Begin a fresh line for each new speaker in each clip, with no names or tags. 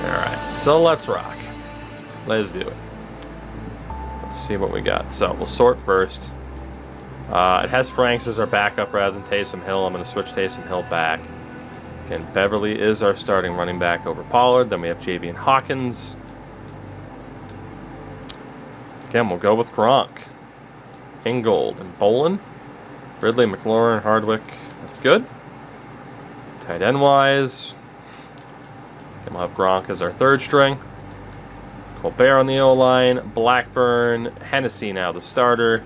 Alright, so let's rock. Let's do it. Let's see what we got. So, we'll sort first. It has Franks as our backup rather than Taysom Hill. I'm going to switch Taysom Hill back. Again, Beverly is our starting running back over Pollard. Then we have Javian Hawkins. Again, we'll go with Gronk. Ingold and Bolin. Ridley, McLaurin, Hardwick. That's good. Tight end wise. Then we'll have Gronk as our third string. Colbert on the O-line. Blackburn. Hennessy now the starter.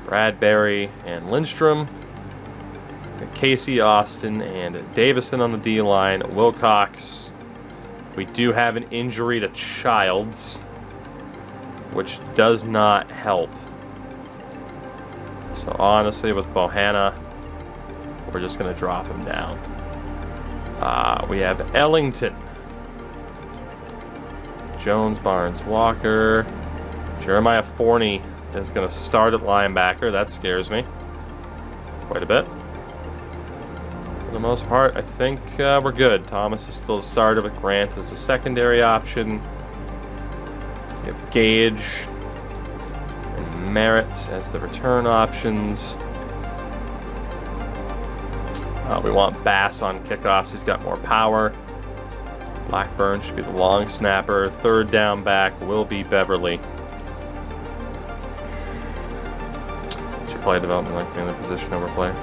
Bradbury and Lindstrom. Casey, Austin, and Davison on the D-line. Wilcox. We do have an injury to Childs, which does not help. So honestly, with Bohanna, we're just going to drop him down. We have Ellington. Jones, Barnes, Walker. Jeremiah Forney is going to start at linebacker. That scares me quite a bit. For the most part, I think we're good. Thomas is still a starter, but Grant is a secondary option. We have Gage and Merritt as the return options. We want Bass on kickoffs. He's got more power. Blackburn should be the long snapper. Third down back will be Beverly. What's your play development like being the position over player?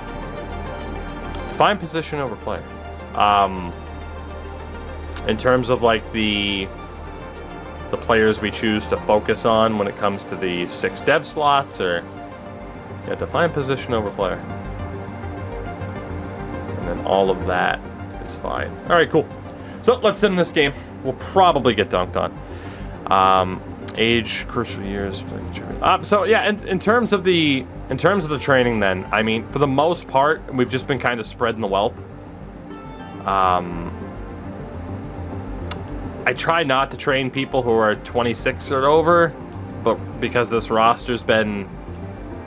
Define position over player. In terms of like the players we choose to focus on when it comes to the 6 dev slots, or yeah, define position over player. And then all of that is fine. All right, cool. So let's sim this game. We'll probably get dunked on. Age, crucial years. So yeah, in terms of the training, then I mean, for the most part, we've just been kind of spreading the wealth. I try not to train people who are 26 or over, but because this roster's been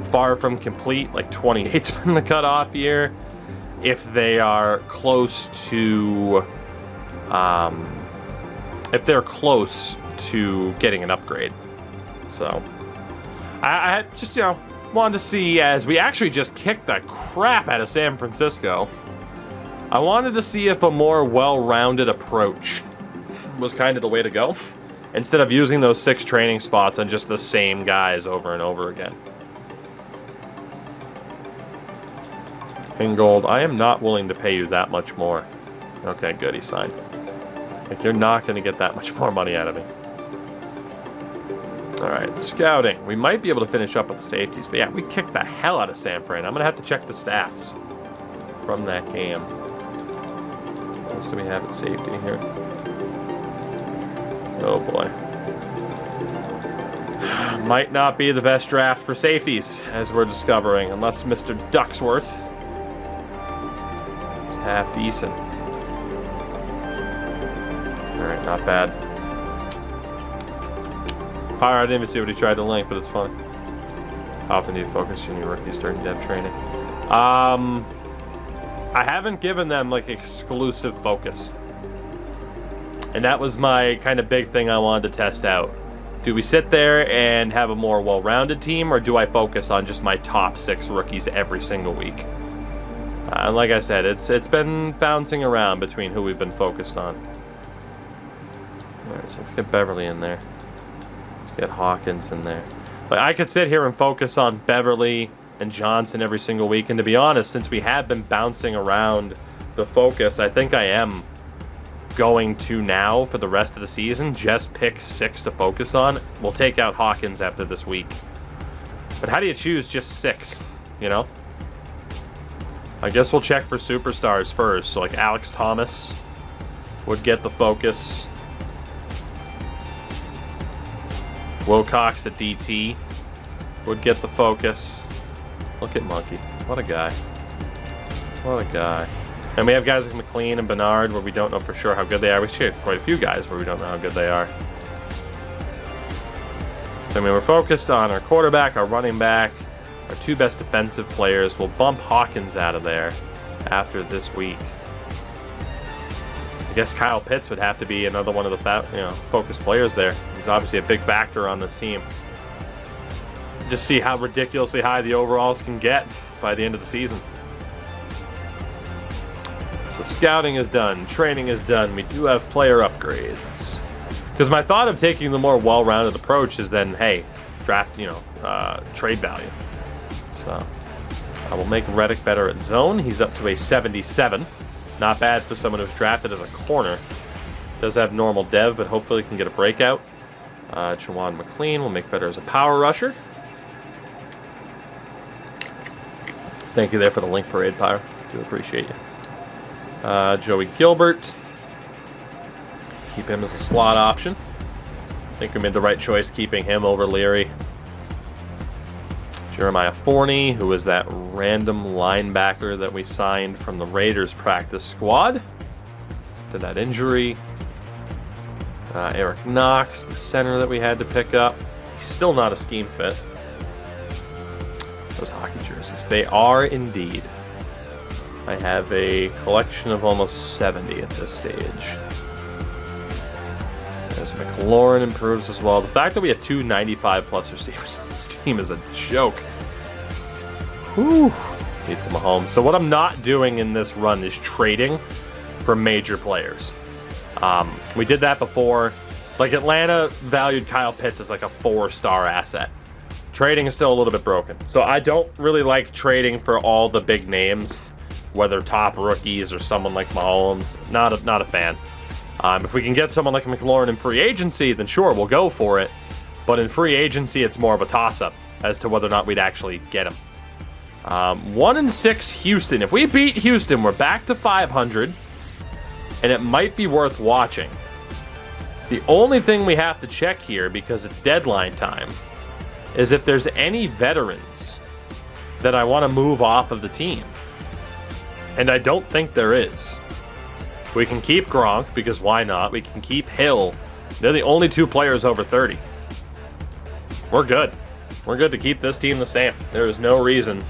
far from complete, like 28's been the cutoff year. If they are close to, if they're close to getting an upgrade. So, I just, wanted to see, as we actually just kicked the crap out of San Francisco, I wanted to see if a more well-rounded approach was kind of the way to go, instead of using those 6 training spots on just the same guys over and over again. Ingold, I am not willing to pay you that much more. Okay, good, he signed. Like, you're not going to get that much more money out of me. Alright, scouting. We might be able to finish up with the safeties, but yeah, we kicked the hell out of San Fran. I'm going to have to check the stats from that game. What else do we have at safety here? Oh boy. Might not be the best draft for safeties, as we're discovering, unless Mr. Ducksworth is half decent. Alright, not bad. Power, I didn't even see what he tried to link, but it's fun. How often do you focus on your rookies during dev training? I haven't given them, like, exclusive focus. And that was my kind of big thing I wanted to test out. Do we sit there and have a more well-rounded team, or do I focus on just my top 6 rookies every single week? And like I said, it's been bouncing around between who we've been focused on. Alright, so let's get Beverly in there. Let's get Hawkins in there. Like, I could sit here and focus on Beverly and Johnson every single week, and to be honest, since we have been bouncing around the focus, I think I am going to now, for the rest of the season, just pick 6 to focus on. We'll take out Hawkins after this week. But how do you choose just 6, you know? I guess we'll check for superstars first. So, like, Alex Thomas would get the focus. Wilcox at DT would get the focus. Look at Monkey. What a guy. What a guy. And we have guys like McLean and Bernard where we don't know for sure how good they are. We should have quite a few guys where we don't know how good they are. So, I mean, we're focused on our quarterback, our running back, our 2 best defensive players. We'll bump Hawkins out of there after this week. I guess Kyle Pitts would have to be another one of the focused players there. He's obviously a big factor on this team. Just see how ridiculously high the overalls can get by the end of the season. So scouting is done, training is done. We do have player upgrades. Because my thought of taking the more well-rounded approach is then, hey, draft, trade value. So I will make Reddick better at zone. He's up to a 77. Not bad for someone who's drafted as a corner. Does have normal dev, but hopefully can get a breakout. Jawan McLean will make better as a power rusher. Thank you there for the link parade, Pyre. Do appreciate you. Joey Gilbert. Keep him as a slot option. I think we made the right choice keeping him over Leary. Jeremiah Forney, who is that random linebacker that we signed from the Raiders practice squad. To that injury. Eric Knox, the center that we had to pick up. He's still not a scheme fit. Those hockey jerseys. They are indeed. I have a collection of almost 70 at this stage. As McLaurin improves as well. The fact that we have 2 95-plus receivers on this team is a joke. Whew. Need some Mahomes. So what I'm not doing in this run is trading for major players. We did that before. Like, Atlanta valued Kyle Pitts as like a 4-star asset. Trading is still a little bit broken. So I don't really like trading for all the big names, whether top rookies or someone like Mahomes. Not a fan. If we can get someone like McLaurin in free agency, then sure, we'll go for it. But in free agency, it's more of a toss-up as to whether or not we'd actually get him. 1-6 Houston. If we beat Houston, we're back to 500, and it might be worth watching. The only thing we have to check here, because it's deadline time, is if there's any veterans that I want to move off of the team. And I don't think there is. We can keep Gronk, because why not? We can keep Hill. They're the only 2 players over 30. We're good. We're good to keep this team the same. There is no reason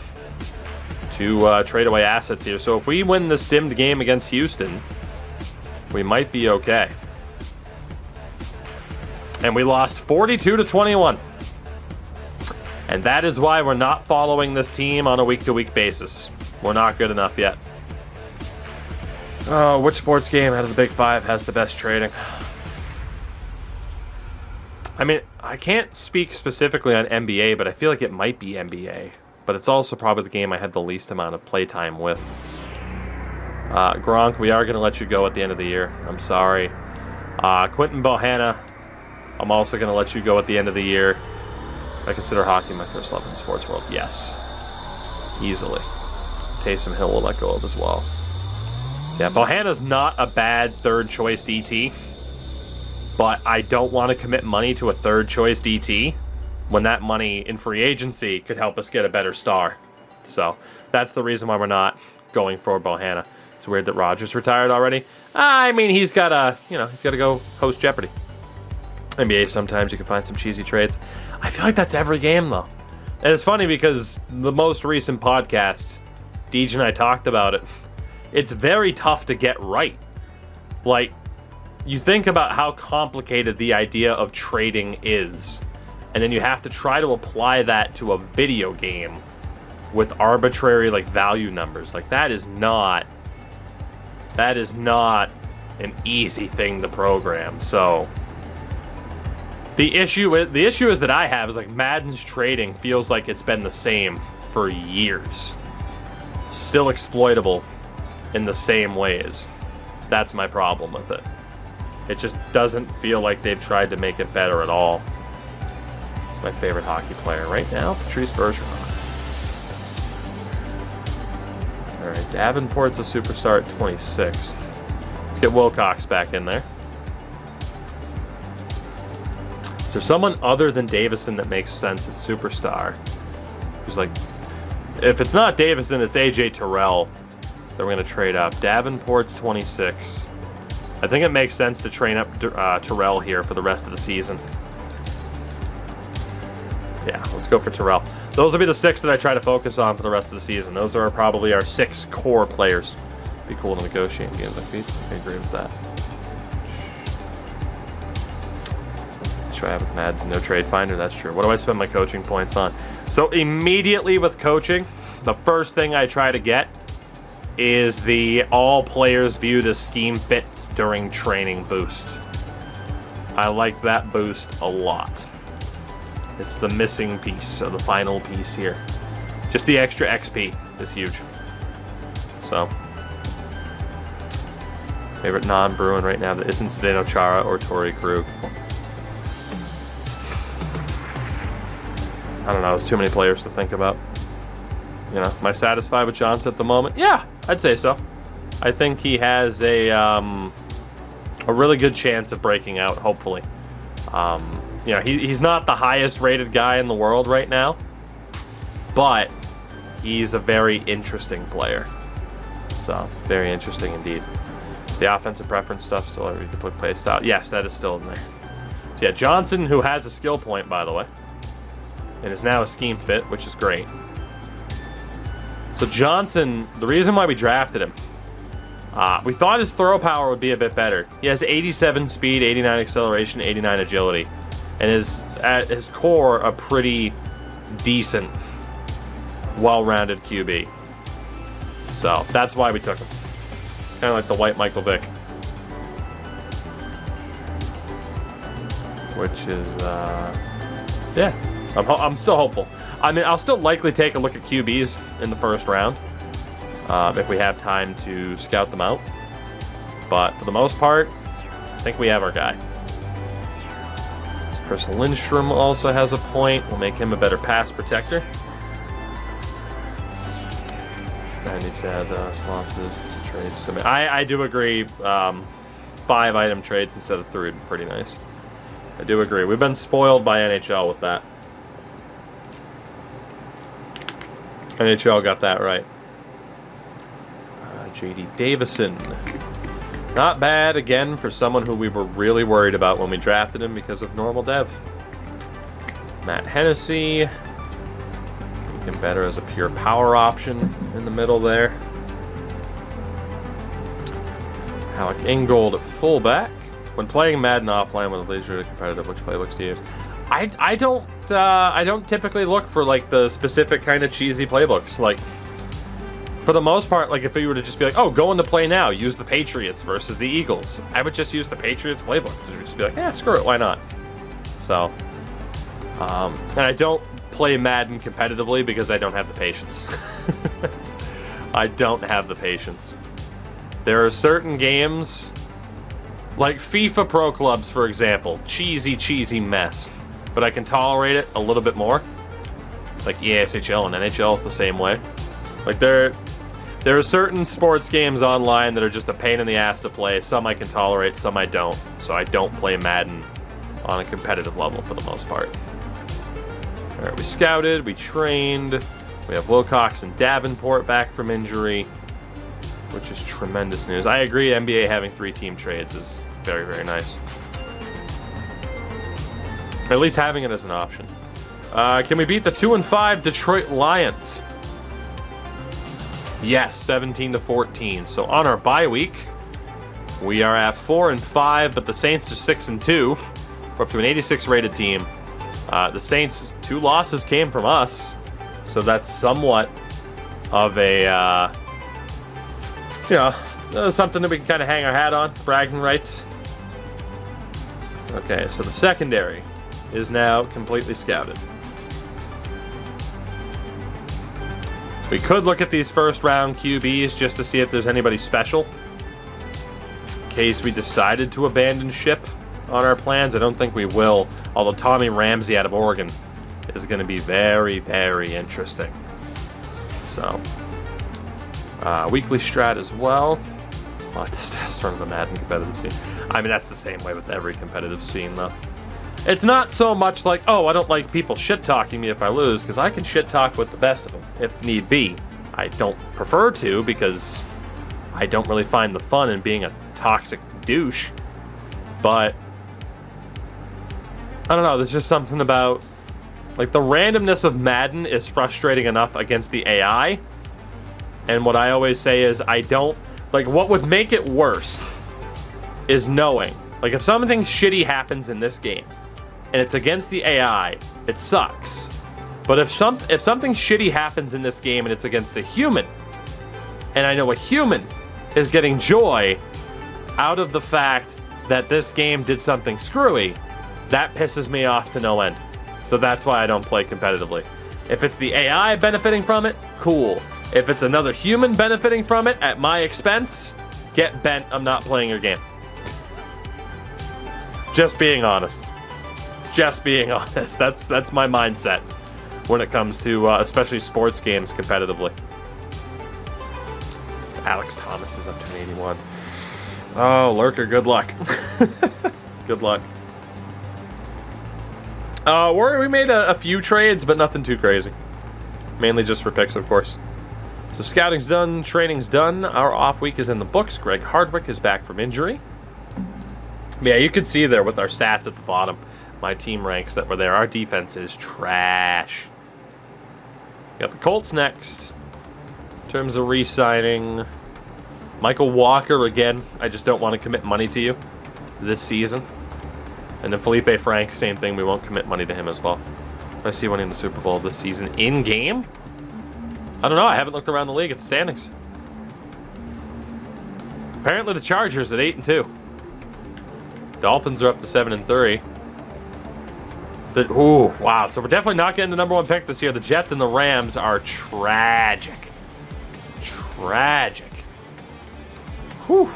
to trade away assets here. So if we win the simmed game against Houston, we might be okay. And we lost 42-21. And that is why we're not following this team on a week-to-week basis. We're not good enough yet. Oh, which sports game out of the Big Five has the best trading? I mean, I can't speak specifically on NBA, but I feel like it might be NBA. But it's also probably the game I had the least amount of playtime with. Gronk, we are going to let you go at the end of the year. I'm sorry. Quentin Bohanna, I'm also going to let you go at the end of the year. I consider hockey my first love in the sports world. Yes. Easily. Taysom Hill will let go of as well. So yeah, Bohanna's not a bad third-choice DT, but I don't want to commit money to a third-choice DT when that money in free agency could help us get a better star. So that's the reason why we're not going for Bohanna. It's weird that Rodgers retired already. I mean, he's got to go host Jeopardy. NBA, sometimes you can find some cheesy trades. I feel like that's every game, though. And it's funny because the most recent podcast, Deej and I talked about it. It's very tough to get right. Like, you think about how complicated the idea of trading is, and then you have to try to apply that to a video game with arbitrary, like, value numbers. Like, that is not an easy thing to program. So the issue is that I have is, like, Madden's trading feels like it's been the same for years. Still exploitable in the same ways. That's my problem with it. It just doesn't feel like they've tried to make it better at all. My favorite hockey player right now, Patrice Bergeron. Alright, Davenport's a superstar at 26. Let's get Wilcox back in there. Is there someone other than Davison that makes sense at superstar? Who's like, if it's not Davison, it's AJ Terrell. Then we're going to trade up. Davenport's 26. I think it makes sense to train up Terrell here for the rest of the season. Yeah, let's go for Terrell. Those will be the 6 that I try to focus on for the rest of the season. Those are probably our 6 core players. Be cool to negotiate in games like these. I agree with that. That's what happens, Mads. No trade finder. That's true. What do I spend my coaching points on? So immediately with coaching, the first thing I try to get is the all players viewed as scheme fits during training boost. I like that boost a lot. It's the missing piece, so the final piece here. Just the extra XP is huge. So, favorite non-Bruin right now that isn't Zdeno Chara or Torrey Krug. I don't know, there's too many players to think about. You know, am I satisfied with Johnson at the moment? Yeah, I'd say so. I think he has a really good chance of breaking out, hopefully. You know, he's not the highest rated guy in the world right now, but he's a very interesting player. So, very interesting indeed. Is the offensive preference stuff still you can put play style? Yes, that is still in there. So yeah, Johnson, who has a skill point, by the way, and is now a scheme fit, which is great. So Johnson, the reason why we drafted him, we thought his throw power would be a bit better. He has 87 speed, 89 acceleration, 89 agility, and is at his core a pretty decent, well-rounded QB. So that's why we took him. Kind of like the white Michael Vick, which is yeah. I'm still hopeful. I mean, I'll still likely take a look at QBs in the first round if we have time to scout them out. But for the most part, I think we have our guy. Chris Lindstrom also has a point. We'll make him a better pass protector. I need to add slots to trades. I do agree. 5-item trades instead of 3 would be pretty nice. I do agree. We've been spoiled by NHL with that. NHL got that right. J.D. Davison. Not bad, again, for someone who we were really worried about when we drafted him because of normal dev. Matt Hennessy. Looking better as a pure power option in the middle there. Alec Ingold at fullback. When playing Madden offline with a laser competitive, which playbooks do you use? I don't typically look for like the specific kind of cheesy playbooks. Like, for the most part, like if we were to just be like, oh, go into play now, use the Patriots versus the Eagles, I would just use the Patriots playbook. I'd just be like, yeah, screw it, why not? So, and I don't play Madden competitively because I don't have the patience. I don't have the patience. There are certain games, like FIFA Pro Clubs, for example, cheesy mess. But I can tolerate it a little bit more. Like EASHL and NHL is the same way. Like there are certain sports games online that are just a pain in the ass to play. Some I can tolerate, some I don't. So I don't play Madden on a competitive level for the most part. All right, we scouted, we trained. We have Wilcox and Davenport back from injury, which is tremendous news. I agree, NBA having 3-team trades is very, very nice. At least having it as an option. Can we beat the 2-5 Detroit Lions? Yes, 17-14. So on our bye week, we are at 4-5, but the Saints are 6-2. We're up to an 86 rated team. The Saints' 2 losses came from us, so that's somewhat of a something that we can kind of hang our hat on, bragging rights. Okay, so the secondary is now completely scouted. We could look at these first round QBs just to see if there's anybody special. In case we decided to abandon ship on our plans. I don't think we will, although Tommy Ramsey out of Oregon is going to be very, very interesting. So, weekly strat as well. Testosterone of the Madden competitive scene. I mean, that's the same way with every competitive scene, though. It's not so much like, oh, I don't like people shit-talking me if I lose, because I can shit-talk with the best of them, if need be. I don't prefer to, because I don't really find the fun in being a toxic douche. But, I don't know, there's just something about, like, the randomness of Madden is frustrating enough against the AI. And what I always say is, like, what would make it worse is knowing, like, if something shitty happens in this game, and it's against the AI, it sucks. But if something shitty happens in this game and it's against a human, and I know a human is getting joy out of the fact that this game did something screwy, that pisses me off to no end. So that's why I don't play competitively. If it's the AI benefiting from it, cool. If it's another human benefiting from it at my expense, get bent, I'm not playing your game. Just being honest. Just being honest. That's my mindset when it comes to especially sports games competitively. So Alex Thomas is up to an 81. Oh, Lurker, good luck. Good luck. We made a few trades, but nothing too crazy. Mainly just for picks, of course. So scouting's done, training's done. Our off week is in the books. Greg Hardwick is back from injury. Yeah, you can see there with our stats at the bottom, my team ranks that were there. Our defense is trash. Got the Colts next. In terms of re-signing, Michael Walker again. I just don't want to commit money to you this season. And then Felipe Frank, same thing. We won't commit money to him as well. I see winning the Super Bowl this season in game. I don't know. I haven't looked around the league at the standings. Apparently, the Chargers at 8-2. Dolphins are up to 7-3. Ooh, wow. So we're definitely not getting the number one pick this year. The Jets and the Rams are tragic. Tragic. Whew.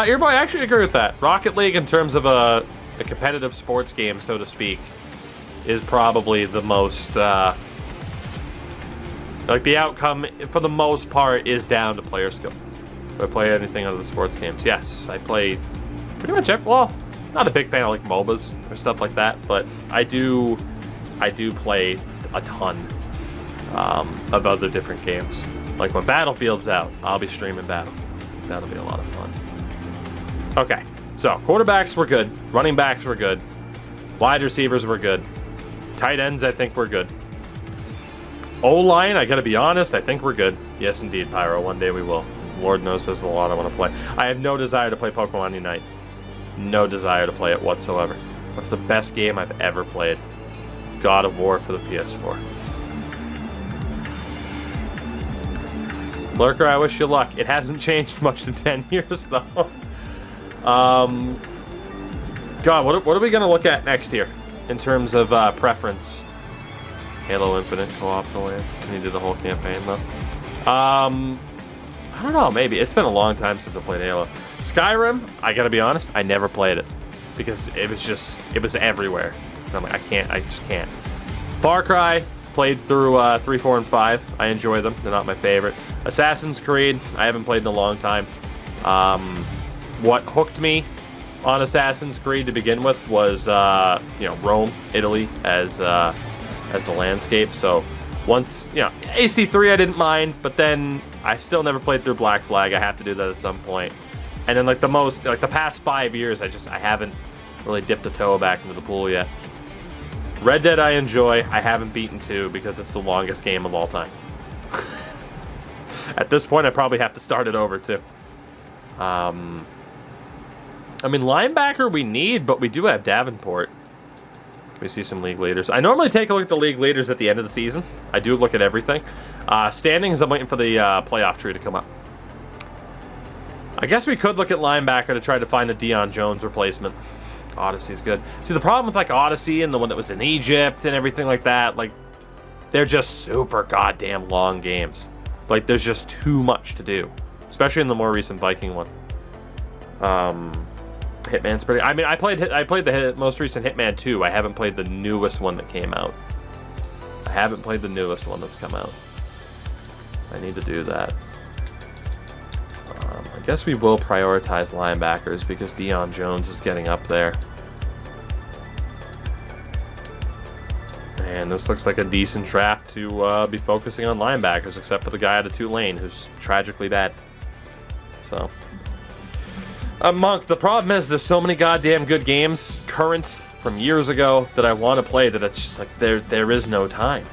Your boy, I actually agree with that. Rocket League, in terms of a competitive sports game, so to speak, is probably the most, like, the outcome, for the most part, is down to player skill. Do I play anything other than sports games? Yes, I play pretty much well, not a big fan of, like, MOBAs or stuff like that, but I do play a ton of other different games. Like, when Battlefield's out, I'll be streaming Battlefield. That'll be a lot of fun. Okay, so quarterbacks were good. Running backs were good. Wide receivers were good. Tight ends, I think we're good. O-line, I gotta be honest, I think we're good. Yes, indeed, Pyro. One day we will. Lord knows there's a lot I want to play. I have no desire to play Pokemon Unite. No desire to play it whatsoever. What's the best game I've ever played? God of War for the PS4. Lurker, I wish you luck. It hasn't changed much in 10 years, though. God, what are we going to look at next year in terms of preference? Halo Infinite co-op to land. Can you do the whole campaign, though? I don't know, maybe. It's been a long time since I played Halo. Skyrim, I got to be honest, I never played it. Because it was everywhere. And I'm like, I just can't. Far Cry, played through 3, 4, and 5. I enjoy them. They're not my favorite. Assassin's Creed, I haven't played in a long time. What hooked me on Assassin's Creed to begin with was, Rome, Italy as the landscape. So once, AC3 I didn't mind, but then I still never played through Black Flag. I have to do that at some point. And then the past 5 years, I haven't really dipped a toe back into the pool yet. Red Dead I enjoy. I haven't beaten 2 because it's the longest game of all time. At this point, I probably have to start it over too. Linebacker we need, but we do have Davenport. Can we see some league leaders? I normally take a look at the league leaders at the end of the season. I do look at everything. Standings, I'm waiting for the playoff tree to come up. I guess we could look at linebacker to try to find a Deion Jones replacement. Odyssey's good. See, the problem with, like, Odyssey and the one that was in Egypt and everything like that, like, they're just super goddamn long games. Like, there's just too much to do. Especially in the more recent Viking one. Hitman's pretty... I played the most recent Hitman 2. I haven't played the newest one that came out. I haven't played the newest one that's come out. I need to do that. I guess we will prioritize linebackers because Deion Jones is getting up there. And this looks like a decent draft to be focusing on linebackers, except for the guy out of Tulane, who's tragically bad. So, Monk, the problem is there's so many goddamn good games, current from years ago, that I want to play that it's just like there is no time.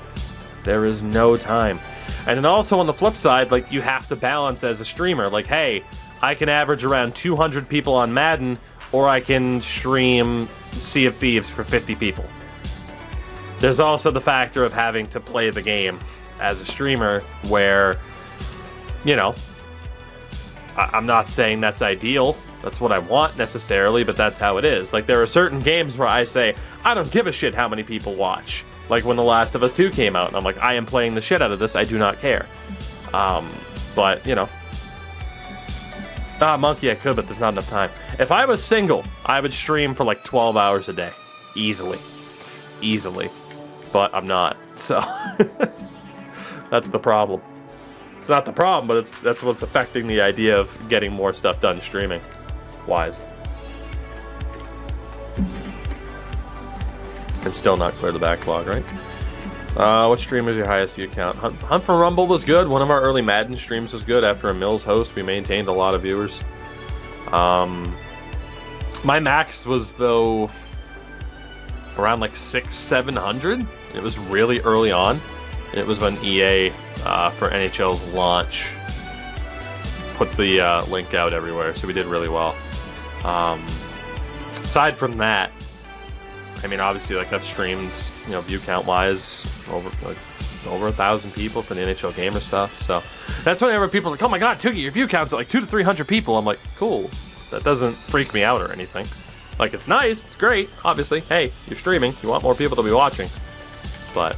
There is no time. And then also on the flip side, like, you have to balance as a streamer. Like, hey, I can average around 200 people on Madden, or I can stream Sea of Thieves for 50 people. There's also the factor of having to play the game as a streamer where, you know, I'm not saying that's ideal. That's what I want necessarily, but that's how it is. Like, there are certain games where I say, I don't give a shit how many people watch. Like when The Last of Us 2 came out, and I'm like, I am playing the shit out of this. I do not care. But, you know. Monkey, I could, but there's not enough time. If I was single, I would stream for like 12 hours a day. Easily. Easily. But I'm not. So, that's the problem. It's not the problem, but that's what's affecting the idea of getting more stuff done streaming wise. And still not clear the backlog, right? What stream is your highest view count? Hunt for Rumble was good. One of our early Madden streams was good. After a Mills host, we maintained a lot of viewers. My max was, though, around like 600-700. It was really early on. It was when EA, for NHL's launch, put the link out everywhere, so we did really well. Aside from that, I mean, obviously, like, I've streamed, you know, view count-wise, over 1,000 people for the NHL Gamer stuff, so that's whenever people are like, oh my god, Toogie, your view count's at like 200 to 300 people. I'm like, cool. That doesn't freak me out or anything. Like, it's nice, it's great, obviously. Hey, you're streaming, you want more people to be watching. But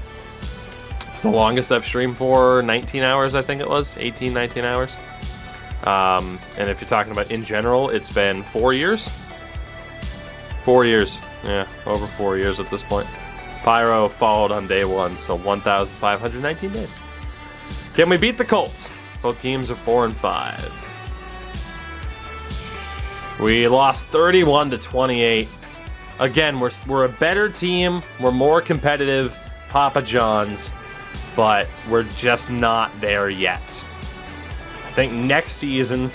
it's the longest I've streamed for, 19 hours, I think it was, 18, 19 hours. And if you're talking about in general, it's been 4 years. 4 years, yeah, over 4 years at this point. Pyro followed on day one, so 1,519 days. Can we beat the Colts? Both teams are 4-5. We lost 31-28. Again, we're a better team. We're more competitive, Papa John's, but we're just not there yet. I think next season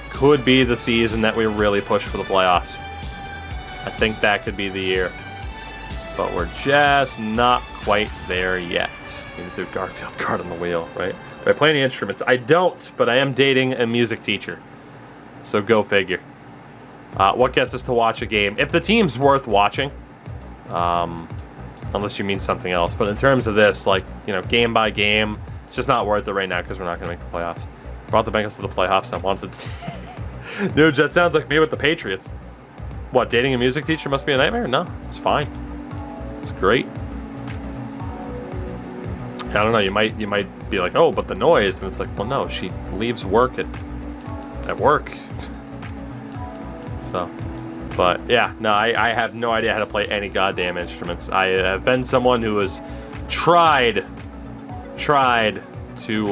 could be the season that we really push for the playoffs. I think that could be the year. But we're just not quite there yet. You need to do Garfield card on the wheel, right? Do I play any instruments? I don't, but I am dating a music teacher. So go figure. What gets us to watch a game? If the team's worth watching, unless you mean something else. But in terms of this, like, you know, game by game, it's just not worth it right now because we're not going to make the playoffs. Brought the Bengals to the playoffs. I wanted to... Dude, that sounds like me with the Patriots. What, dating a music teacher must be a nightmare? No, it's fine. It's great. I don't know, you might be like, oh, but the noise, and it's like, well, no, she leaves work at work. So, but yeah, no, I have no idea how to play any goddamn instruments. I have been someone who has tried to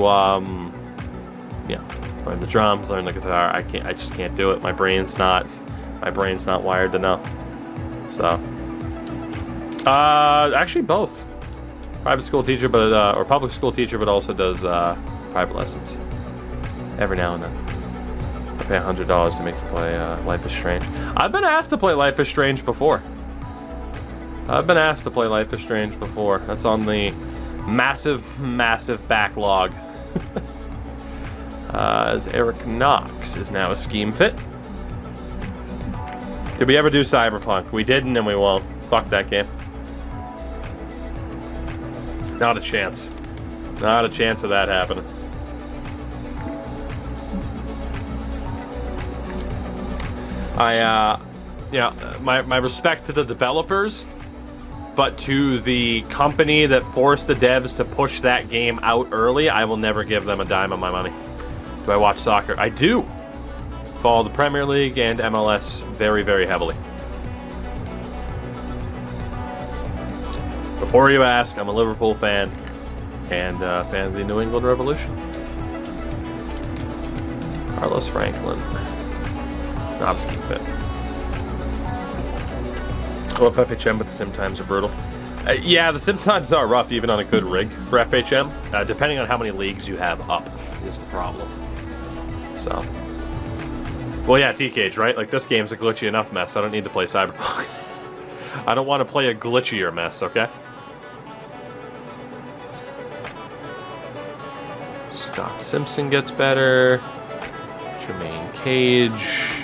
learn the drums, learn the guitar. I just can't do it. My brain's not wired to know. So, actually both. Private school teacher, but or public school teacher, but also does private lessons every now and then. I pay $100 to make you play Life is Strange. I've been asked to play Life is Strange before. That's on the massive backlog. As Eric Knox is now a scheme fit. Did we ever do Cyberpunk? We didn't, and we won't. Fuck that game. Not a chance. Not a chance of that happening. My respect to the developers, but to the company that forced the devs to push that game out early, I will never give them a dime of my money. Do I watch soccer? I do. Follow the Premier League and MLS very, very heavily. Before you ask, I'm a Liverpool fan and fan of the New England Revolution. Carlos Franklin. Not a scheme fit. I love FHM, but the sim times are brutal. Yeah, the sim times are rough even on a good rig for FHM. Depending on how many leagues you have up is the problem. So, well, yeah, T-Cage, right? Like, this game's a glitchy enough mess. I don't need to play Cyberpunk. I don't want to play a glitchier mess, okay? Scott Simpson gets better. Jermaine Cage.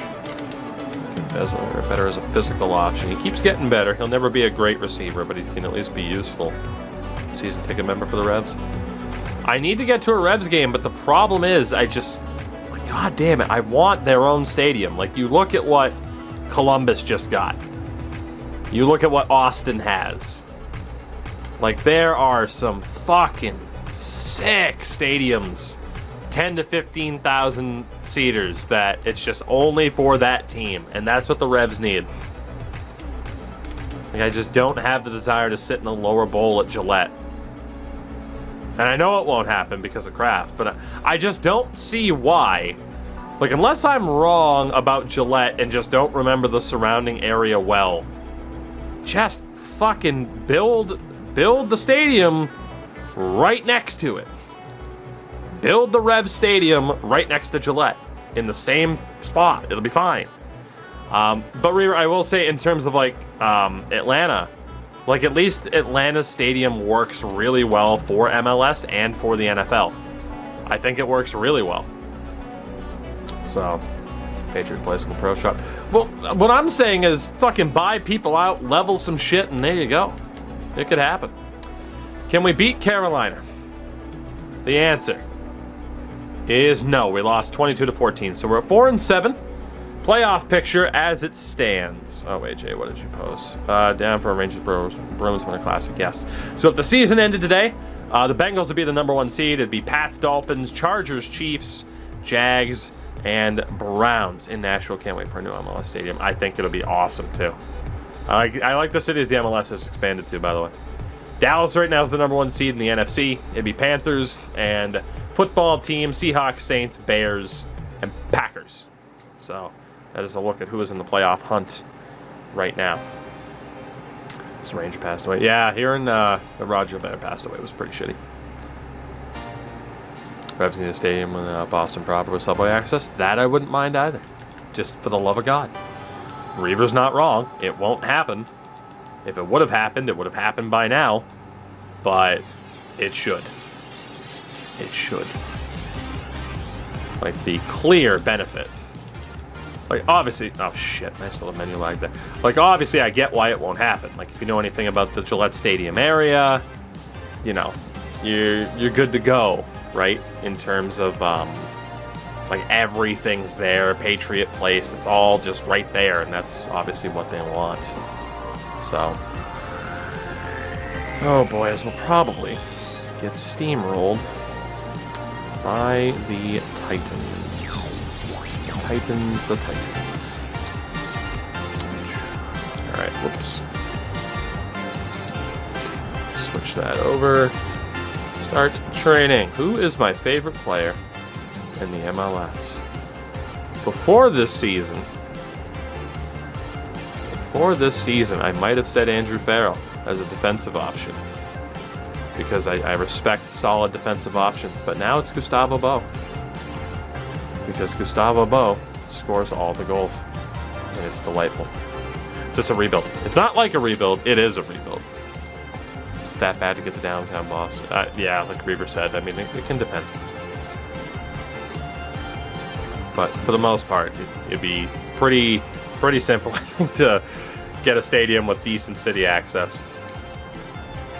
better as a physical option. He keeps getting better. He'll never be a great receiver, but he can at least be useful. Season ticket member for the Revs. I need to get to a Revs game, but the problem is God damn it, I want their own stadium. Like, you look at what Columbus just got. You look at what Austin has. Like, there are some fucking sick stadiums. 10 to 15,000 seaters that it's just only for that team. And that's what the Revs need. Like, I just don't have the desire to sit in the lower bowl at Gillette. And I know it won't happen because of Kraft, but I just don't see why. Like, unless I'm wrong about Gillette and just don't remember the surrounding area well, just fucking build the stadium right next to it. Build the Rev Stadium right next to Gillette in the same spot. It'll be fine. But I will say, in terms of like Atlanta, like, at least Atlanta's stadium works really well for MLS and for the NFL. I think it works really well. So, Patriot Place in the Pro Shop. Well, what I'm saying is fucking buy people out, level some shit, and there you go. It could happen. Can we beat Carolina? The answer is no. We lost 22-14, so we're at 4-7. Playoff picture as it stands. Oh, AJ, what did you post? Down for a Rangers Bruins win a Classic, yes. So if the season ended today, the Bengals would be the #1 seed. It'd be Pats, Dolphins, Chargers, Chiefs, Jags, and Browns in Nashville. Can't wait for a new MLS stadium. I think it'll be awesome, too. I like the cities the MLS has expanded to, by the way. Dallas right now is the #1 seed in the NFC. It'd be Panthers and football team, Seahawks, Saints, Bears, and Packers. So that is a look at who is in the playoff hunt right now. Mr. Ranger passed away. Yeah, hearing the Roger Bear passed away was pretty shitty. Revs need a stadium with Boston proper with subway access. That I wouldn't mind either. Just for the love of God. Reaver's not wrong. It won't happen. If it would have happened, it would have happened by now. But it should. It should. Like, the clear benefit. Like, obviously... Oh, shit. Nice little menu lag there. Like, obviously, I get why it won't happen. Like, if you know anything about the Gillette Stadium area, you know, you're good to go, right? In terms of, like, everything's there. Patriot Place. It's all just right there, and that's obviously what they want. So... Oh, boys. We'll probably get steamrolled by the Titans. The Titans. Alright, whoops. Switch that over. Start training. Who is my favorite player in the MLS? Before this season, I might have said Andrew Farrell as a defensive option. Because I respect solid defensive options. But now it's Gustavo Bou. Because Gustavo Bou scores all the goals. And it's delightful. It's just a rebuild. It's not like a rebuild. It is a rebuild. It's that bad to get the downtown boss. Yeah, like Reaver said. I mean, it can depend. But for the most part, it'd be pretty simple, I think, to get a stadium with decent city access.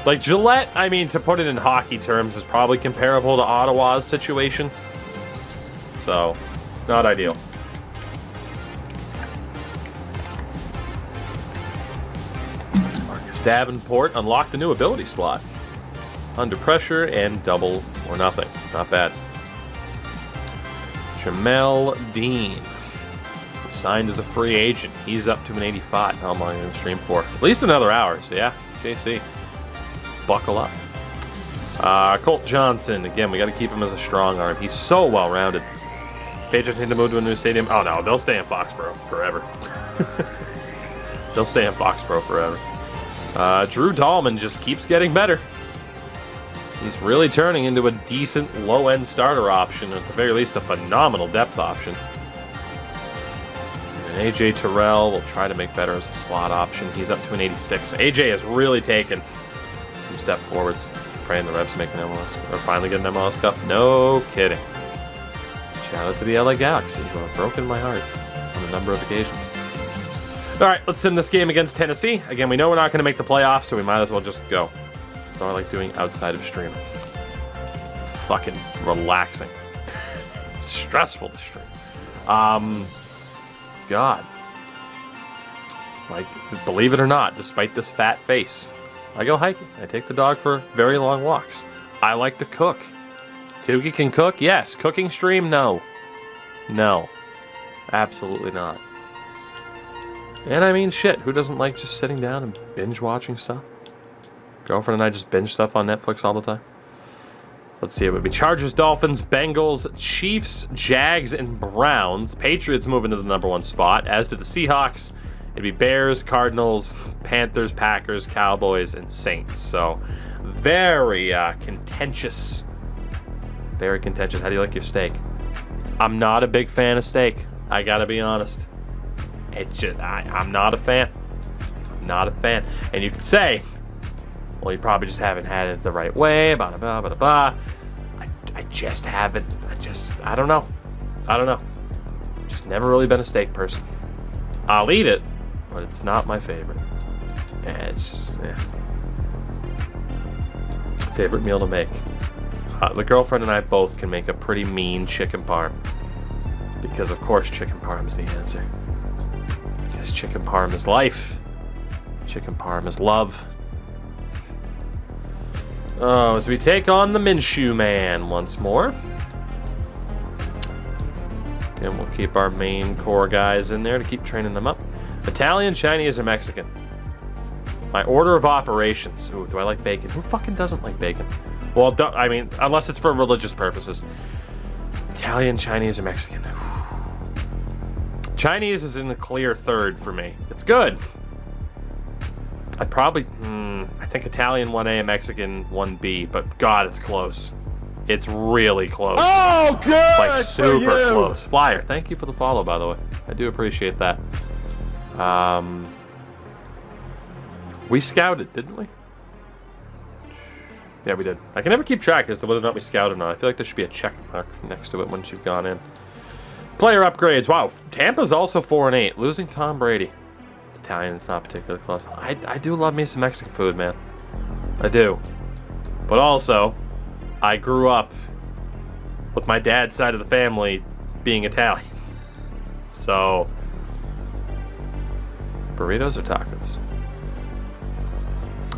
Like, Gillette, I mean, to put it in hockey terms, is probably comparable to Ottawa's situation. So, not ideal. Marcus Davenport unlocked a new ability slot. Under pressure and double or nothing. Not bad. Jamel Dean. Signed as a free agent. He's up to an 85. How long am I going to stream for? At least another hour. So, yeah, JC. Buckle up. Colt Johnson. Again, we got to keep him as a strong arm. He's so well-rounded. Patriots need to move to a new stadium. Oh, no. They'll stay in Foxborough forever. They'll stay in Foxborough forever. Drew Dahlman just keeps getting better. He's really turning into a decent low-end starter option. At the very least, a phenomenal depth option. And AJ Terrell will try to make better as a slot option. He's up to an 86. AJ has really taken some step forwards. Praying the Revs make an MLS, or finally get an MLS Cup. No kidding. Shout out to the LA Galaxy, who have broken my heart on a number of occasions. All right, let's sim this game against Tennessee. Again, we know we're not going to make the playoffs, so we might as well just go. That's what I like doing outside of streaming. Fucking relaxing. It's stressful to stream. God. Like, believe it or not, despite this fat face, I go hiking. I take the dog for very long walks. I like to cook. Tuki can cook? Yes. Cooking stream? No. No. Absolutely not. And I mean, shit, who doesn't like just sitting down and binge watching stuff? Girlfriend and I just binge stuff on Netflix all the time. Let's see, it would be Chargers, Dolphins, Bengals, Chiefs, Jags, and Browns. Patriots moving to the #1 spot, as did the Seahawks. It'd be Bears, Cardinals, Panthers, Packers, Cowboys, and Saints. So, very contentious. Very contentious. How do you like your steak? I'm not a big fan of steak. I gotta be honest. I'm not a fan. I'm not a fan. And you could say, well, you probably just haven't had it the right way, blah, blah, blah, blah. I just haven't. I don't know. Just never really been a steak person. I'll eat it, but it's not my favorite. Yeah, it's just, yeah. Favorite meal to make. The girlfriend and I both can make a pretty mean chicken parm. Because, of course, chicken parm is the answer. Because chicken parm is life. Chicken parm is love. Oh, so we take on the Minshew man once more. And we'll keep our main core guys in there to keep training them up. Italian, Chinese, or Mexican? My order of operations. Ooh, do I like bacon? Who fucking doesn't like bacon? Well, I mean, unless it's for religious purposes. Italian, Chinese, or Mexican? Chinese is in the clear third for me. It's good. I'd probably, I think Italian 1A and Mexican 1B, but God, it's close. It's really close.
Oh, good!
Like, super close. Flyer, thank you for the follow, by the way. I do appreciate that. We scouted, didn't we? Yeah, we did. I can never keep track as to whether or not we scouted or not. I feel like there should be a check mark next to it once you've gone in. Player upgrades. Wow, Tampa's also 4-8. Losing Tom Brady. It's Italian, it's not particularly close. I do love me some Mexican food, man. I do. But also, I grew up with my dad's side of the family being Italian. So, burritos or tacos?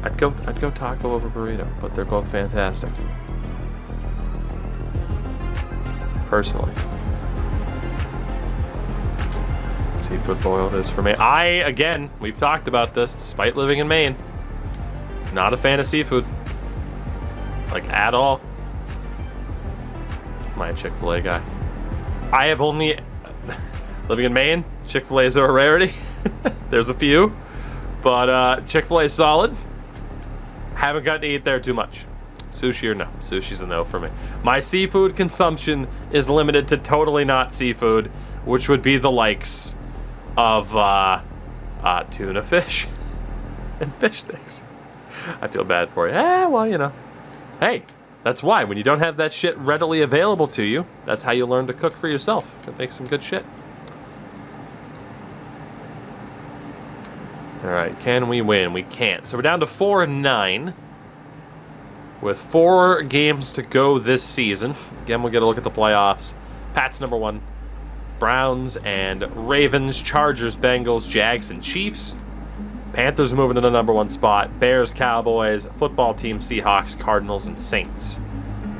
I'd go taco over burrito, but they're both fantastic. Personally. Seafood boiled is for me. Again, we've talked about this, despite living in Maine, not a fan of seafood. Like, at all. Am I a Chick-fil-A guy? I have only... living in Maine, Chick-fil-A's are a rarity. There's a few. But Chick-fil-A's solid. Haven't gotten to eat there too much. Sushi or no? Sushi's a no for me. My seafood consumption is limited to totally not seafood, which would be the likes of tuna fish and fish sticks. I feel bad for you. Well, you know. Hey, that's why. When you don't have that shit readily available to you, that's how you learn to cook for yourself. You make some good shit. Alright, can we win? We can't. So we're down to 4-9. With 4 games to go this season. Again, we'll get a look at the playoffs. Pats #1. Browns and Ravens. Chargers, Bengals, Jags, and Chiefs. Panthers moving to the #1 spot. Bears, Cowboys, football team, Seahawks, Cardinals, and Saints.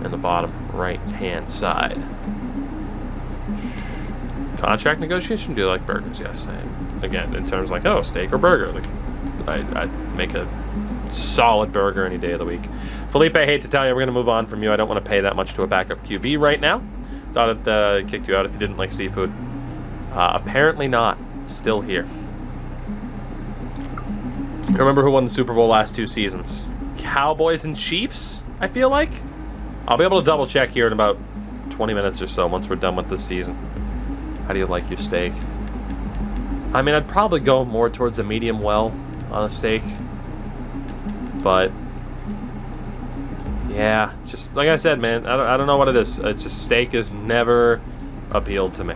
In the bottom right-hand side. Contract negotiation? Do you like burgers? Yes. Again, in terms like, oh, steak or burger. Like, I'd make a solid burger any day of the week. Felipe, I hate to tell you, we're going to move on from you. I don't want to pay that much to a backup QB right now. Thought it kicked you out if you didn't like seafood. Apparently not. Still here. Remember who won the Super Bowl last 2 seasons? Cowboys and Chiefs, I feel like. I'll be able to double check here in about 20 minutes or so once we're done with this season. How do you like your steak? I mean, I'd probably go more towards a medium well on a steak. But, yeah, just like I said, man, I don't know what it is. It's just steak has never appealed to me.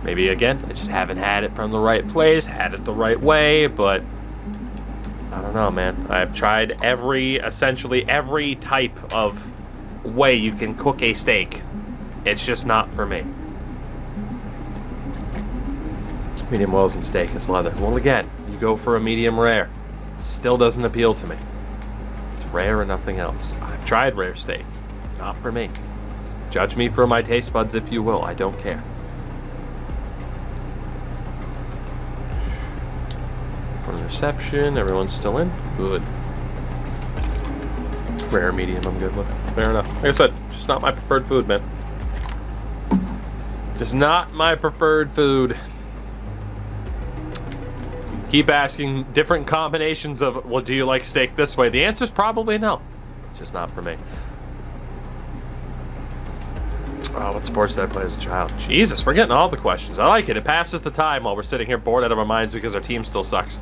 Maybe, again, I just haven't had it from the right place, had it the right way, but I don't know, man. I've tried essentially every type of way you can cook a steak. It's just not for me. Medium well isn't steak, it's leather. Well, again, you go for a medium rare. Still doesn't appeal to me. It's rare and nothing else. I've tried rare steak. Not for me. Judge me for my taste buds if you will. I don't care. One reception. Everyone's still in. Good. Rare, medium, I'm good with. Fair enough. Like I said, just not my preferred food, man. Just not my preferred food. Keep asking different combinations of, well, do you like steak this way? The answer's probably no. It's just not for me. Oh, what sports did I play as a child? Jesus, we're getting all the questions. I like it. It passes the time while we're sitting here bored out of our minds because our team still sucks.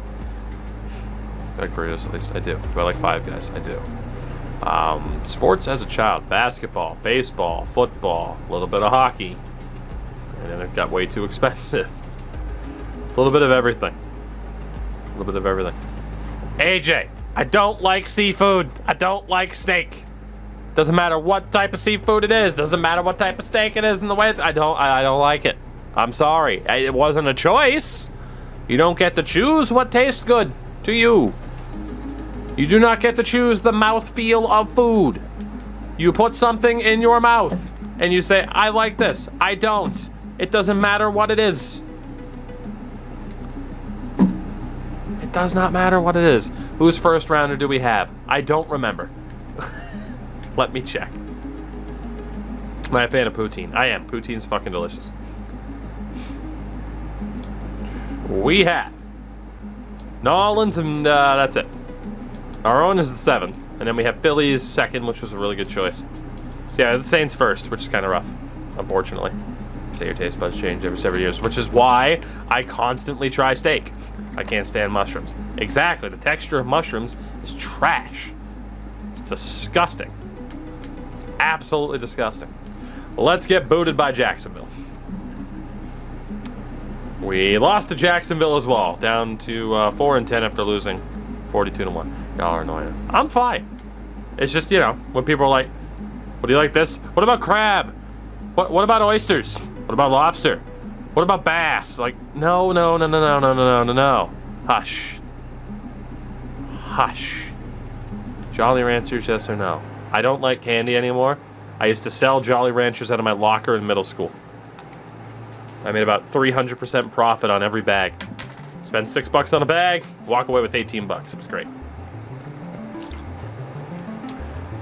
I like burritos, at least. I do. Do I like Five Guys? I do. Sports as a child. Basketball, baseball, football, a little bit of hockey. And then it got way too expensive. A little bit of everything. A little bit of everything. AJ, I don't like seafood. I don't like steak. Doesn't matter what type of seafood it is. Doesn't matter what type of steak it is and the way it's. I don't like it. I'm sorry. It wasn't a choice. You don't get to choose what tastes good to you. You do not get to choose the mouthfeel of food. You put something in your mouth and you say, I like this. I don't. It doesn't matter what it is. It does not matter what it is. Whose first rounder do we have? I don't remember. Let me check. Am I a fan of poutine? I am. Poutine's fucking delicious. We have Nolans and that's it. Our own is the 7th. And then we have Phillies 2nd, which was a really good choice. So yeah, the Saints first, which is kind of rough, unfortunately. Say your taste buds change every 7 years, which is why I constantly try steak. I can't stand mushrooms. Exactly. The texture of mushrooms is trash. It's disgusting. It's absolutely disgusting. Let's get booted by Jacksonville. We lost to Jacksonville as well, down to 4-10 after losing 42-1. Y'all are annoying. I'm fine. It's just, you know, when people are like, "What do you like this? What about crab? What about oysters? What about lobster? What about bass?" Like, no. Hush. Hush. Jolly Ranchers, yes or no? I don't like candy anymore. I used to sell Jolly Ranchers out of my locker in middle school. I made about 300% profit on every bag. Spend $6 on a bag, walk away with $18. It was great.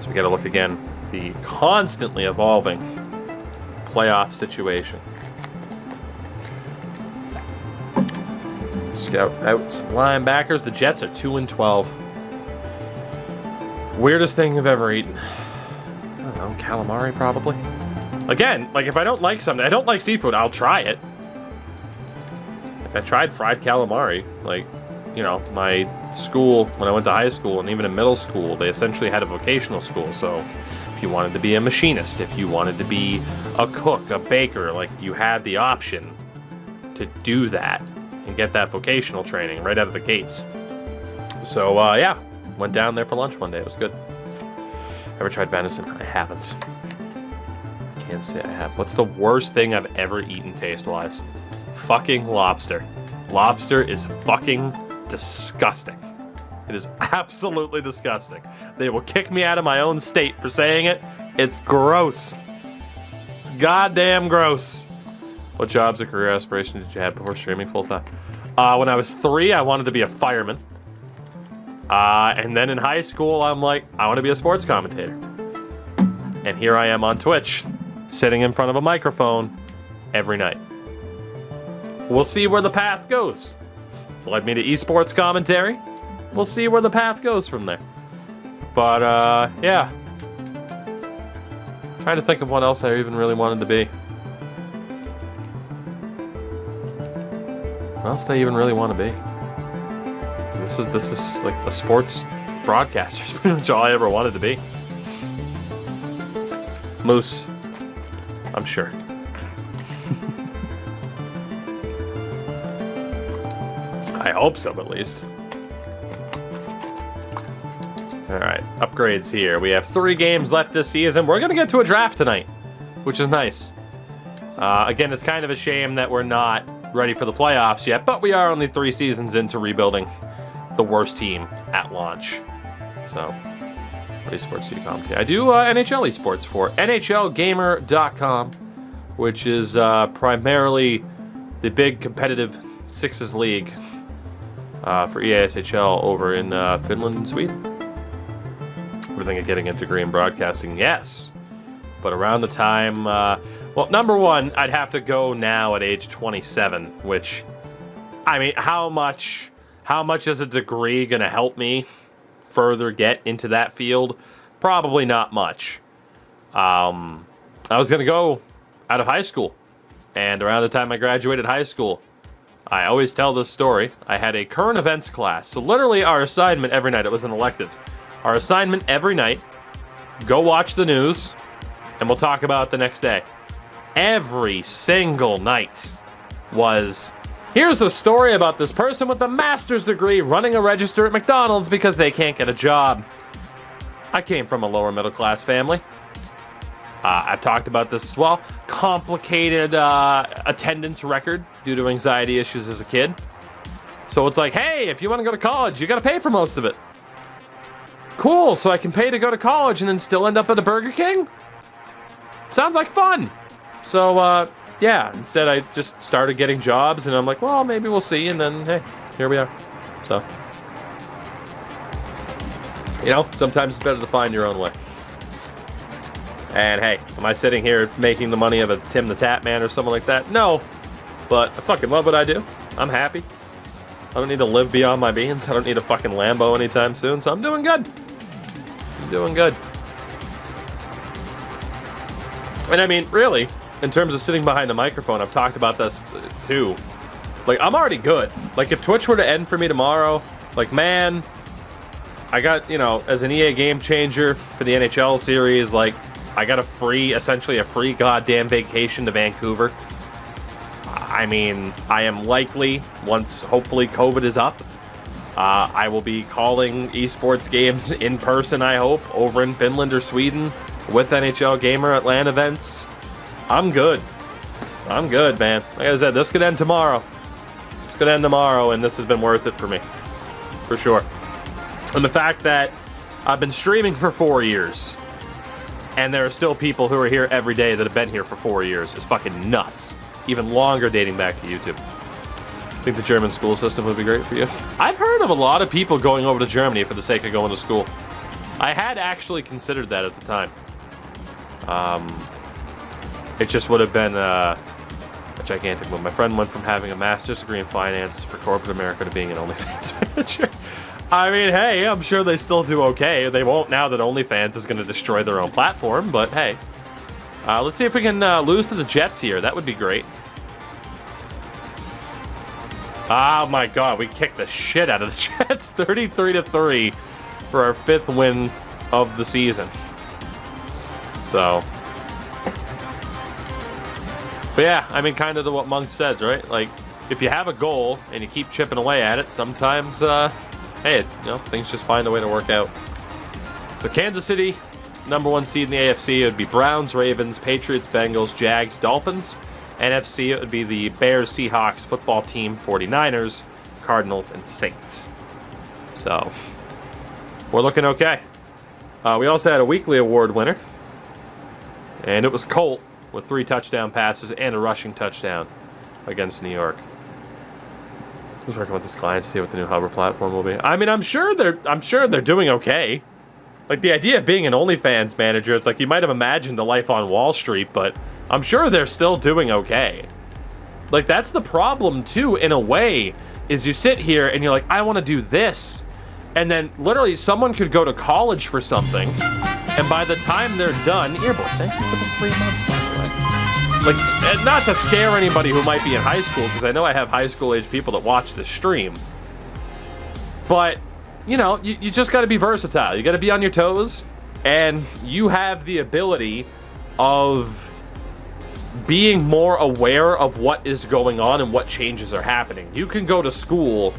So we gotta look again. The constantly evolving playoff situation. Scout out some linebackers. The Jets are 2-12. Weirdest thing I've ever eaten. I don't know, calamari probably. Again, like if I don't like something, I don't like seafood, I'll try it. I tried fried calamari. Like, you know, my school, when I went to high school and even in middle school, they essentially had a vocational school. So if you wanted to be a machinist, if you wanted to be a cook, a baker, like you had the option to do that and get that vocational training right out of the gates. So, yeah, went down there for lunch one day. It was good. Ever tried venison? I haven't. Can't say I have. What's the worst thing I've ever eaten taste-wise? Fucking lobster. Lobster is fucking disgusting. It is absolutely disgusting. They will kick me out of my own state for saying it. It's gross. It's goddamn gross. What jobs or career aspirations did you have before streaming full-time? When I was 3, I wanted to be a fireman. And then in high school, I'm like, I want to be a sports commentator. And here I am on Twitch, sitting in front of a microphone every night. We'll see where the path goes. It's led me to esports commentary. We'll see where the path goes from there. But, yeah. Trying to think of what else I even really wanted to be. What else do I even really want to be? This is like a sports broadcaster. It's pretty much all I ever wanted to be. Moose. I'm sure. hope so, at least. All right, upgrades here. We have 3 games left this season. We're going to get to a draft tonight, which is nice. Again, it's kind of a shame that we're not ready for the playoffs yet, but we are only 3 seasons into rebuilding the worst team at launch. So, what esports do you commentate? I do NHL esports for NHLgamer.com, which is primarily the big competitive Sixes League for EASHL over in Finland and Sweden. We're thinking of getting a degree in broadcasting, yes. But around the time, well, number one, I'd have to go now at age 27, which, I mean, how much is a degree going to help me further get into that field? Probably not much. I was going to go out of high school, and around the time I graduated high school, I always tell this story. I had a current events class, so literally our assignment every night, it was an elective. Our assignment every night, go watch the news, and we'll talk about it the next day. Every single night was, here's a story about this person with a master's degree running a register at McDonald's because they can't get a job. I came from a lower middle class family. I've talked about this as well. Complicated attendance record due to anxiety issues as a kid. So it's like, hey, if you want to go to college, you got to pay for most of it. Cool, so I can pay to go to college and then still end up at a Burger King? Sounds like fun. So, yeah, instead I just started getting jobs, and I'm like, well, maybe we'll see, and then, hey, here we are. So, you know, sometimes it's better to find your own way. And, hey, am I sitting here making the money of a Tim the Tap Man or someone like that? No, but I fucking love what I do. I'm happy. I don't need to live beyond my means. I don't need a fucking Lambo anytime soon, so I'm doing good. I'm doing good. And I mean, really, in terms of sitting behind the microphone, I've talked about this too. Like, I'm already good. Like, if Twitch were to end for me tomorrow, like, man, I got, you know, as an EA game changer for the NHL series, like, I got essentially a free goddamn vacation to Vancouver. I mean, I am likely, once hopefully COVID is up, I will be calling esports games in person, I hope, over in Finland or Sweden with NHL Gamer at LAN events. I'm good. I'm good, man. Like I said, this could end tomorrow. This could end tomorrow, and this has been worth it for me. For sure. And the fact that I've been streaming for 4 years, and there are still people who are here every day that have been here for 4 years is fucking nuts. Even longer dating back to YouTube. I think the German school system would be great for you. I've heard of a lot of people going over to Germany for the sake of going to school. I had actually considered that at the time. It just would have been a gigantic move. My friend went from having a master's degree in finance for corporate America to being an OnlyFans manager. I mean, hey, I'm sure they still do okay. They won't now that OnlyFans is going to destroy their own platform, but hey. Let's see if we can lose to the Jets here. That would be great. Oh my god, we kicked the shit out of the Jets. 33-3 for our 5th win of the season. So. But yeah, I mean, kind of to what Monk said, right? Like, if you have a goal and you keep chipping away at it, sometimes, hey, you know, things just find a way to work out. So Kansas City, number 1 seed in the AFC, it would be Browns, Ravens, Patriots, Bengals, Jags, Dolphins. NFC, it would be the Bears, Seahawks, football team, 49ers, Cardinals, and Saints. So, we're looking okay. We also had a weekly award winner, and it was Colt with 3 touchdown passes and a rushing touchdown against New York. I was working with this client to see what the new Hubber platform will be. I mean, I'm sure they're doing okay. Like, the idea of being an OnlyFans manager, it's like you might have imagined a life on Wall Street, but I'm sure they're still doing okay. Like, that's the problem, too, in a way, is you sit here and you're like, I want to do this. And then, literally, someone could go to college for something, and by the time they're done... Earboy, thank you for the 3 months, by the way. Like, not to scare anybody who might be in high school, because I know I have high school-age people that watch this stream. But... you know, you just got to be versatile. You got to be on your toes, and you have the ability of being more aware of what is going on and what changes are happening. You can go to school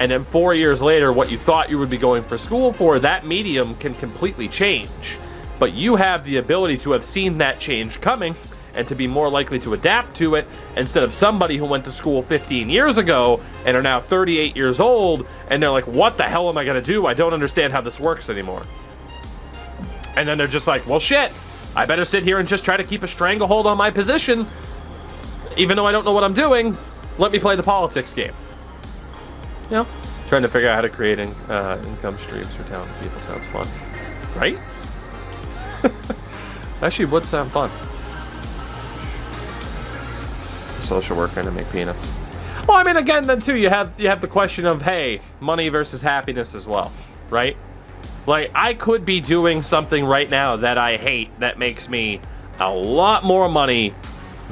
And then 4 years later, what you thought you would be going for school for, that medium can completely change. But you have the ability to have seen that change coming and to be more likely to adapt to it instead of somebody who went to school 15 years ago and are now 38 years old and they're like, what the hell am I going to do? I don't understand how this works anymore. And then they're just like, well, shit, I better sit here and just try to keep a stranglehold on my position. Even though I don't know what I'm doing, let me play the politics game. You know, trying to figure out how to create income streams for talented people sounds fun, right? Actually, would sound fun. Social worker to make peanuts. Well, I mean, again, then too, you have the question of, hey, money versus happiness as well, right? Like, I could be doing something right now that I hate that makes me a lot more money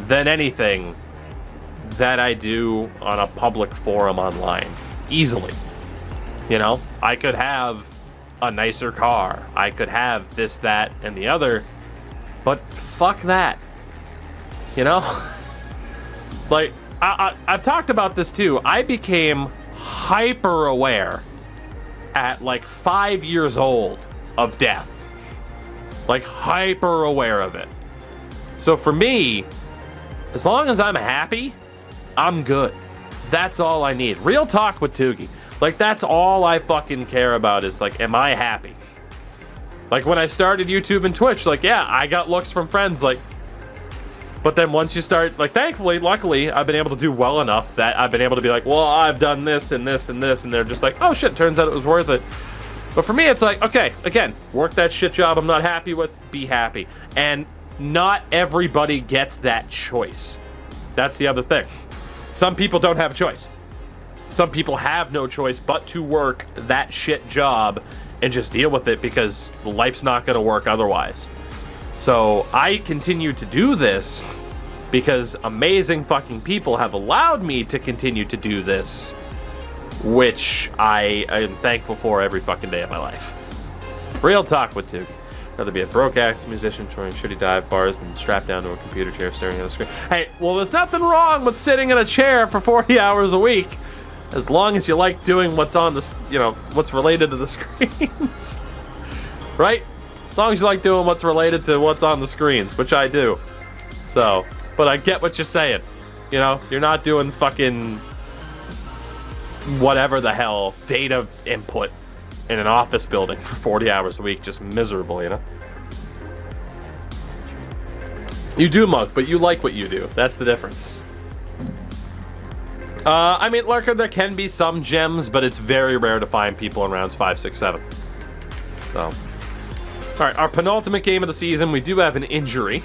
than anything that I do on a public forum online. Easily. You know, I could have a nicer car. I could have this, that, and the other. But fuck that. You know? Like, I've talked about this too. I became hyper aware at like 5 years old of death. Like, hyper aware of it. So for me, as long as I'm happy, I'm good. That's all I need. Real talk with Toogie. Like, that's all I fucking care about is, like, am I happy? Like, when I started YouTube and Twitch, like, yeah, I got looks from friends, like, but then once you start, like, thankfully, luckily, I've been able to do well enough that I've been able to be like, well, I've done this and this and this, and they're just like, oh, shit, turns out it was worth it. But for me, it's like, okay, again, work that shit job I'm not happy with, be happy. And not everybody gets that choice. That's the other thing. Some people don't have a choice. Some people have no choice but to work that shit job and just deal with it because life's not going to work otherwise. So I continue to do this because amazing fucking people have allowed me to continue to do this, which I am thankful for every fucking day of my life. Real talk with Toogie. Rather be a broke axe musician touring shitty dive bars than strapped down to a computer chair staring at a screen. Hey, well, there's nothing wrong with sitting in a chair for 40 hours a week, as long as you like doing what's on the, you know, what's related to the screens, right? As long as you like doing what's related to what's on the screens, which I do. So, but I get what you're saying. You know, you're not doing fucking whatever the hell data input in an office building for 40 hours a week, just miserable, you know? You do, Monk, but you like what you do. That's the difference. I mean, Lurker, there can be some gems, but it's very rare to find people in rounds 5, 6, 7. So, all right, our penultimate game of the season, we do have an injury.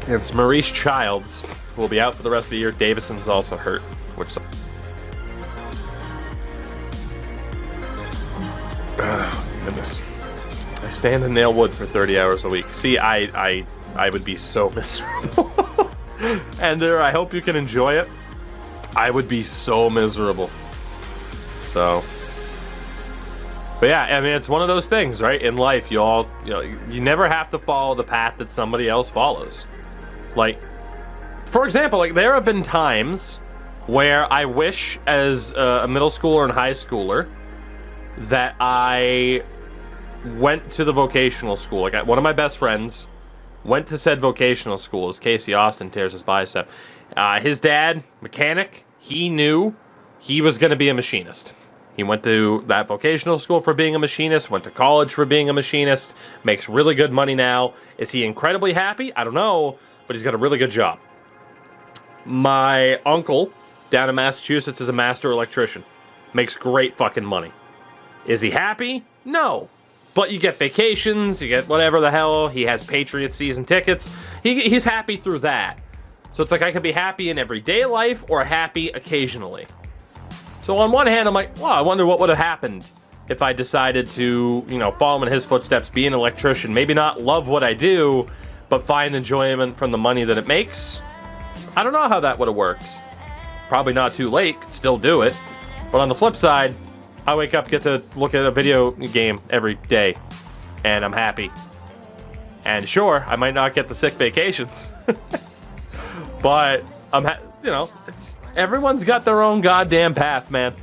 It's Maurice Childs, who will be out for the rest of the year. Davison's also hurt, which... Oh, goodness. I stand and nail wood for 30 hours a week. See, I would be so miserable. Ender, I hope you can enjoy it. I would be so miserable. So... But yeah, I mean, it's one of those things, right? In life, you never have to follow the path that somebody else follows. Like, for example, like there have been times where I wish as a middle schooler and high schooler that I went to the vocational school. Like one of my best friends went to said vocational school as Casey Austin tears his bicep. His dad, mechanic, he knew he was going to be a machinist. He went to that vocational school for being a machinist, went to college for being a machinist, makes really good money now. Is he incredibly happy? I don't know, but he's got a really good job. My uncle down in Massachusetts is a master electrician. Makes great fucking money. Is he happy? No. But you get vacations, you get whatever the hell. He has Patriots season tickets. He's happy through that. So it's like I could be happy in everyday life or happy occasionally. So on one hand, I'm like, well, I wonder what would have happened if I decided to, follow in his footsteps, be an electrician, maybe not love what I do, but find enjoyment from the money that it makes. I don't know how that would have worked. Probably not too late, could still do it. But on the flip side, I wake up, get to look at a video game every day, and I'm happy. And sure, I might not get the sick vacations, but you know, everyone's got their own goddamn path, man.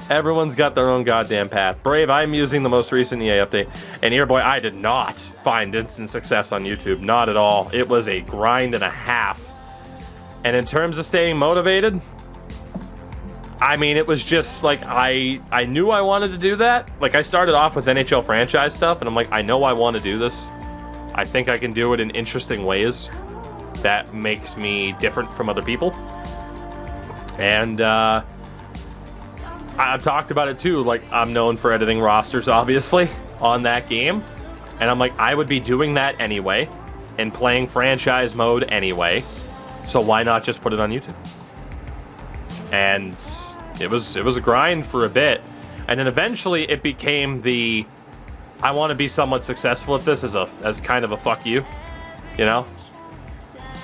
Everyone's got their own goddamn path. Brave, I'm using the most recent EA update. And here, boy, I did not find instant success on YouTube. Not at all. It was a grind and a half. And in terms of staying motivated, I mean, it was just like, I knew I wanted to do that. Like, I started off with NHL franchise stuff, and I'm like, I know I want to do this. I think I can do it in interesting ways that makes me different from other people. And, I've talked about it too, like, I'm known for editing rosters, obviously, on that game. And I'm like, I would be doing that anyway, and playing franchise mode anyway. So why not just put it on YouTube? And it was a grind for a bit. And then eventually it became the, I want to be somewhat successful at this as kind of a fuck you. You know?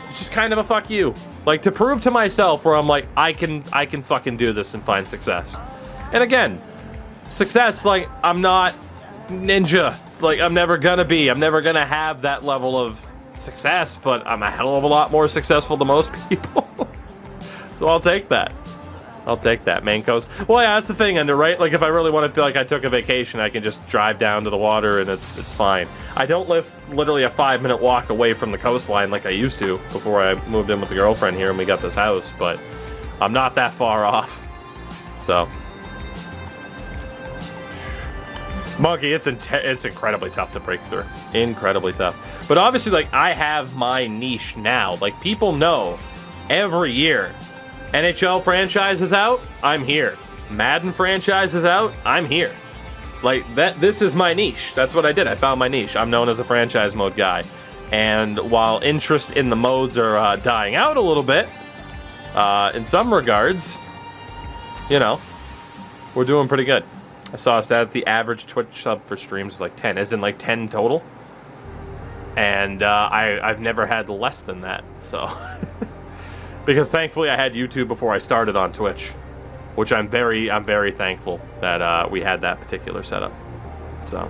It's just kind of a fuck you. Like, to prove to myself where I'm like, I can fucking do this and find success. And again, success, like, I'm not Ninja. Like, I'm never gonna be. I'm never gonna have that level of success, but I'm a hell of a lot more successful than most people. So I'll take that. I'll take that, Mancos. Well, yeah, that's the thing, Ender, right? Like, if I really want to feel like I took a vacation, I can just drive down to the water and it's fine. I don't live literally a 5-minute walk away from the coastline like I used to before I moved in with the girlfriend here and we got this house, but I'm not that far off. So, Monkey, it's incredibly tough to break through. Incredibly tough. But obviously, like, I have my niche now. Like, people know every year NHL franchise is out, I'm here. Madden franchise is out, I'm here. Like, this is my niche. That's what I did. I found my niche. I'm known as a franchise mode guy. And while interest in the modes are dying out a little bit, in some regards, you know, we're doing pretty good. I saw a stat that the average Twitch sub for streams is like 10, as in like 10 total. And I've never had less than that, so... Because thankfully I had YouTube before I started on Twitch, which I'm very thankful that we had that particular setup. So,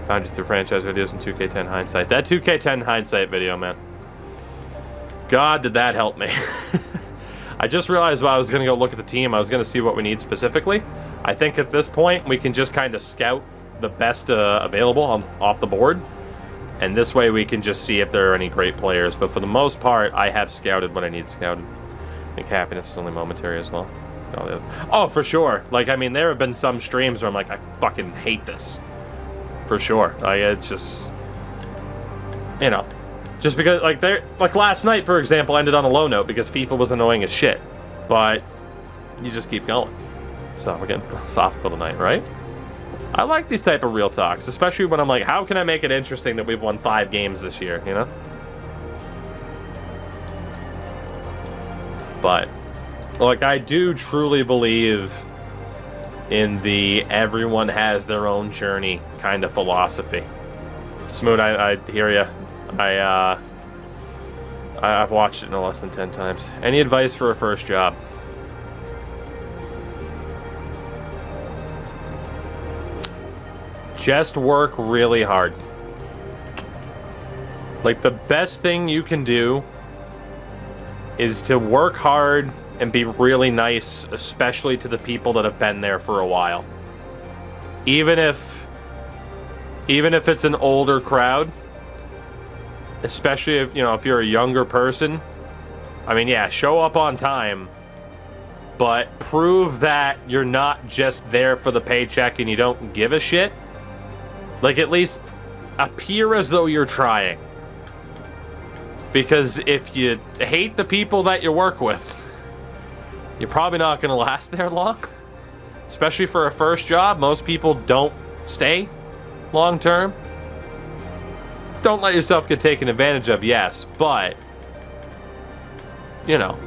found you through franchise videos and 2K10 hindsight. That 2K10 hindsight video, man. God, did that help me. I just realized while I was going to go look at the team, I was going to see what we need specifically. I think at this point we can just kind of scout the best available off the board. And this way we can just see if there are any great players. But for the most part, I have scouted what I need scouted. I think happiness is only momentary as well. Oh, for sure. Like, I mean, there have been some streams where I'm like, I fucking hate this. For sure. Like, it's just... You know. Just because, like last night, for example, ended on a low note because FIFA was annoying as shit. But you just keep going. So we're getting philosophical tonight, right? I like these type of real talks, especially when I'm like, how can I make it interesting that we've won 5 games this year, you know? But, like, I do truly believe in the everyone has their own journey kind of philosophy. Smoot, I hear ya. I've watched it no less than 10 times. Any advice for a first job? Just work really hard. Like, the best thing you can do is to work hard and be really nice, especially to the people that have been there for a while. Even if it's an older crowd, especially if, you know, if you're a younger person, I mean, yeah, show up on time, but prove that you're not just there for the paycheck and you don't give a shit. Like, at least appear as though you're trying. Because if you hate the people that you work with, you're probably not going to last there long. Especially for a first job, most people don't stay long term. Don't let yourself get taken advantage of, yes, but, you know,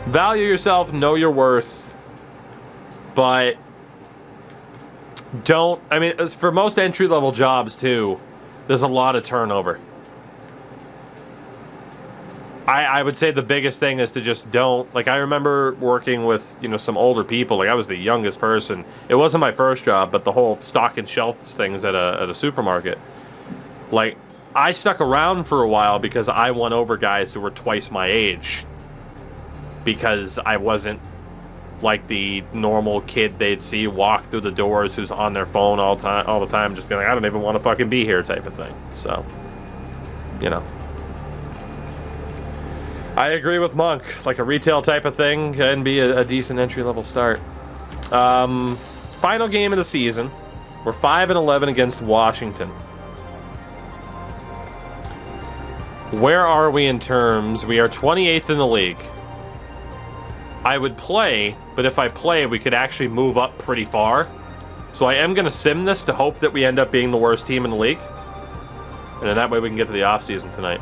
value yourself, know your worth, but don't, I mean, for most entry-level jobs, too, there's a lot of turnover. I would say the biggest thing is to just don't, like, I remember working with, you know, some older people, like, I was the youngest person. It wasn't my first job, but the whole stock and shelf things at a supermarket. Like, I stuck around for a while because I won over guys who were twice my age. Because I wasn't like the normal kid they'd see walk through the doors who's on their phone all the time, just being like, I don't even want to fucking be here type of thing. So, you know. I agree with Monk. Like a retail type of thing can be a decent entry-level start. Final game of the season. We're 5-11 against Washington. Where are we in terms? We are 28th in the league. I would play, but if I play, we could actually move up pretty far. So I am going to sim this to hope that we end up being the worst team in the league. And then that way we can get to the offseason tonight.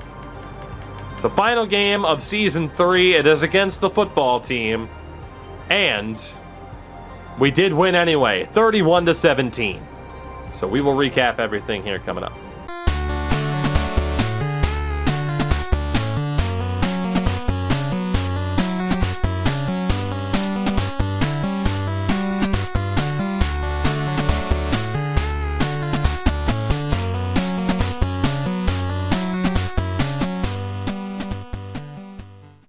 The final game of Season 3, it is against the football team. And we did win anyway, 31-17. So we will recap everything here coming up.